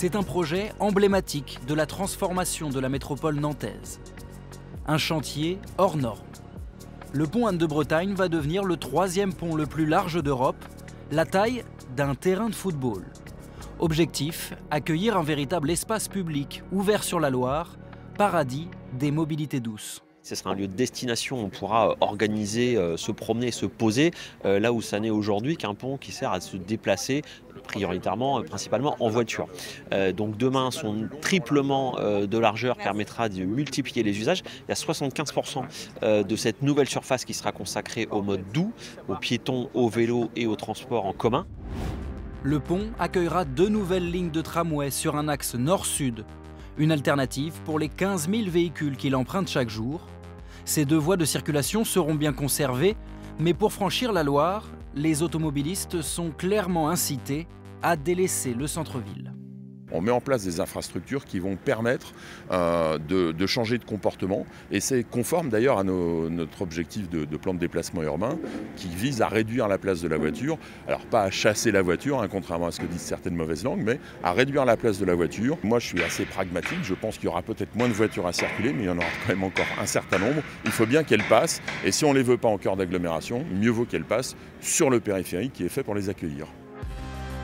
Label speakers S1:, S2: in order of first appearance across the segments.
S1: C'est un projet emblématique de la transformation de la métropole nantaise. Un chantier hors norme. Le pont Anne de Bretagne va devenir le 3e pont le plus large d'Europe, la taille d'un terrain de football. Objectif, accueillir un véritable espace public ouvert sur la Loire, paradis des mobilités douces.
S2: Ce sera un lieu de destination, on pourra organiser, se promener, se poser, là où ça n'est aujourd'hui qu'un pont qui sert à se déplacer prioritairement, principalement en voiture. Donc demain, son triplement de largeur permettra de multiplier les usages. Il y a 75% de cette nouvelle surface qui sera consacrée au mode doux, aux piétons, aux vélos et aux transports en commun.
S1: Le pont accueillera 2 nouvelles lignes de tramway sur un axe nord-sud, une alternative pour les 15 000 véhicules qui l'empruntent chaque jour. Ces 2 voies de circulation seront bien conservées, mais pour franchir la Loire, les automobilistes sont clairement incités à délaisser le centre-ville.
S3: On met en place des infrastructures qui vont permettre de changer de comportement et c'est conforme d'ailleurs à notre objectif de plan de déplacement urbain qui vise à réduire la place de la voiture. Alors pas à chasser la voiture, hein, contrairement à ce que disent certaines mauvaises langues, mais à réduire la place de la voiture. Moi je suis assez pragmatique, je pense qu'il y aura peut-être moins de voitures à circuler, mais il y en aura quand même encore un certain nombre. Il faut bien qu'elles passent et si on ne les veut pas en cœur d'agglomération, mieux vaut qu'elles passent sur le périphérique qui est fait pour les accueillir.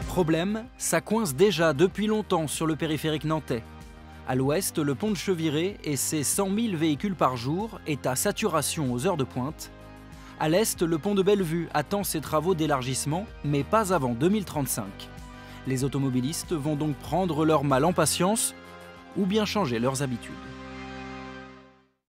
S1: Problème, ça coince déjà depuis longtemps sur le périphérique nantais. À l'ouest, le pont de Cheviré et ses 100 000 véhicules par jour est à saturation aux heures de pointe. À l'est, le pont de Bellevue attend ses travaux d'élargissement, mais pas avant 2035. Les automobilistes vont donc prendre leur mal en patience ou bien changer leurs habitudes.